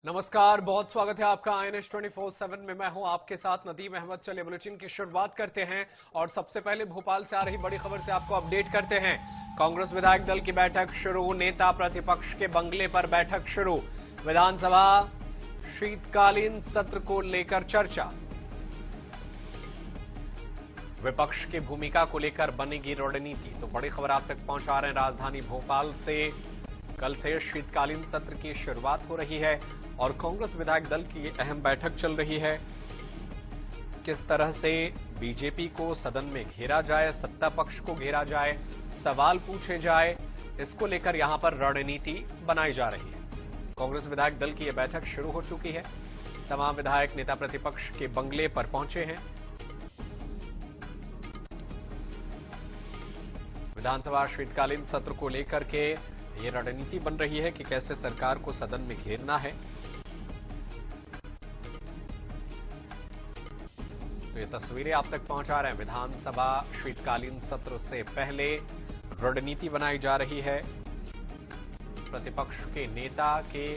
नमस्कार, बहुत स्वागत है आपका INS 24/7 में। मैं हूं आपके साथ नदीम अहमद। चलिए बुलेटिन की शुरुआत करते हैं और सबसे पहले भोपाल से आ रही बड़ी खबर से आपको अपडेट करते हैं। कांग्रेस विधायक दल की बैठक शुरू, नेता प्रतिपक्ष के बंगले पर बैठक शुरू। विधानसभा शीतकालीन सत्र को लेकर चर्चा। विपक्ष की भूमिका को लेकर बनेगी रणनीति। तो बड़ी खबर आप तक पहुंचा रहे हैं राजधानी भोपाल से। कल से शीतकालीन सत्र की शुरुआत हो रही है और कांग्रेस विधायक दल की अहम बैठक चल रही है। किस तरह से बीजेपी को सदन में घेरा जाए, सत्ता पक्ष को घेरा जाए, सवाल पूछे जाए, इसको लेकर यहां पर रणनीति बनाई जा रही है। कांग्रेस विधायक दल की यह बैठक शुरू हो चुकी है। तमाम विधायक नेता प्रतिपक्ष के बंगले पर पहुंचे हैं। विधानसभा शीतकालीन सत्र को लेकर के ये रणनीति बन रही है कि कैसे सरकार को सदन में घेरना है। तो ये तस्वीरें आप तक पहुंचा रहे हैं। विधानसभा शीतकालीन सत्र से पहले रणनीति बनाई जा रही है। प्रतिपक्ष के नेता के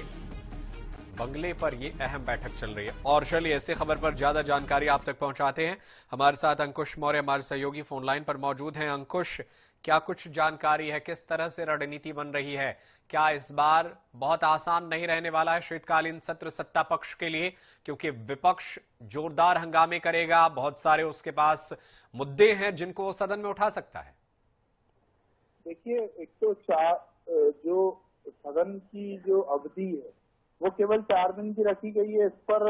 बंगले पर ये अहम बैठक चल रही है। और चलिए ऐसे खबर पर ज्यादा जानकारी आप तक पहुंचाते हैं। हमारे साथ अंकुश मौर्य हमारे सहयोगी फोन लाइन पर मौजूद हैं। अंकुश, क्या कुछ जानकारी है, किस तरह से रणनीति बन रही है? क्या इस बार बहुत आसान नहीं रहने वाला है शीतकालीन सत्र सत्ता पक्ष के लिए, क्योंकि विपक्ष जोरदार हंगामे करेगा, बहुत सारे उसके पास मुद्दे हैं जिनको सदन में उठा सकता है? देखिए, एक तो जो सदन की जो अवधि है वो केवल 4 दिन की रखी गई है। इस पर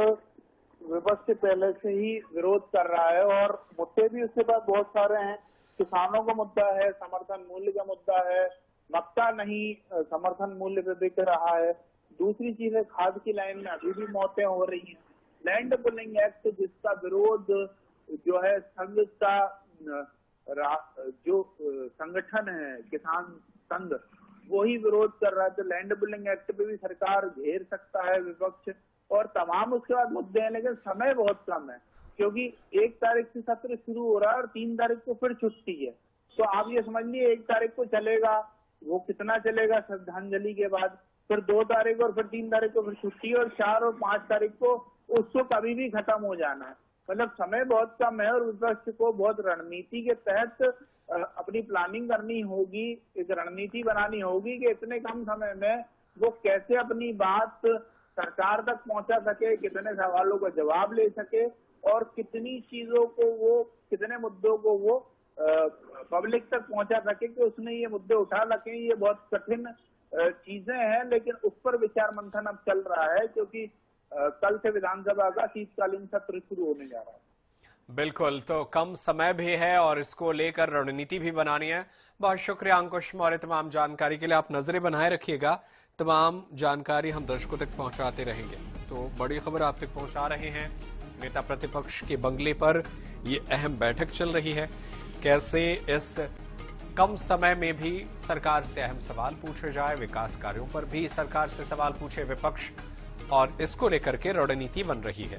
विपक्ष पहले से ही विरोध कर रहा है और मुद्दे भी उसके पास बहुत सारे हैं। किसानों का मुद्दा है, समर्थन मूल्य का मुद्दा है, मक्का नहीं समर्थन मूल्य पे बिक रहा है। दूसरी चीज है, खाद की लाइन में अभी भी मौतें हो रही हैं। लैंड पुलिंग एक्ट जिसका विरोध जो है संघ का जो संगठन है किसान संघ, वही विरोध कर रहा है। तो लैंड पुलिंग एक्ट पे भी सरकार घेर सकता है विपक्ष, और तमाम उसके बाद मुद्दे हैं। लेकिन समय बहुत कम है, क्योंकि 1 तारीख से सत्र शुरू हो रहा है और 3 तारीख को फिर छुट्टी है। तो आप ये समझ लीजिए 1 तारीख को चलेगा, वो कितना चलेगा श्रद्धांजलि के बाद, फिर 2 तारीख और फिर 3 तारीख को फिर छुट्टी, और 4 और 5 तारीख को उसको कभी भी खत्म हो जाना है। मतलब समय बहुत कम है और विपक्ष को बहुत रणनीति के तहत अपनी प्लानिंग करनी होगी, एक रणनीति बनानी होगी कि इतने कम समय में वो कैसे अपनी बात सरकार तक पहुंचा सके, कितने सवालों का जवाब ले सके और कितनी चीजों को वो, कितने मुद्दों को वो पब्लिक तक पहुंचा सके कि उसने ये मुद्दे उठा सके। ये बहुत कठिन चीजें हैं, लेकिन उस पर विचार मंथन अब चल रहा है, क्योंकि कल से विधानसभा का शीतकालीन सत्र शुरू होने जा रहा है। बिल्कुल, तो कम समय भी है और इसको लेकर रणनीति भी बनानी है। बहुत शुक्रिया अंकुश मौर्य तमाम जानकारी के लिए। आप नजरें बनाए रखिएगा, तमाम जानकारी हम दर्शकों तक पहुंचाते रहेंगे। तो बड़ी खबर आप तक पहुंचा रहे हैं। नेता प्रतिपक्ष के बंगले पर ये अहम बैठक चल रही है। कैसे इस कम समय में भी सरकार से अहम सवाल पूछे जाए, विकास कार्यों पर भी सरकार से सवाल पूछे विपक्ष, और इसको लेकर के रणनीति बन रही है।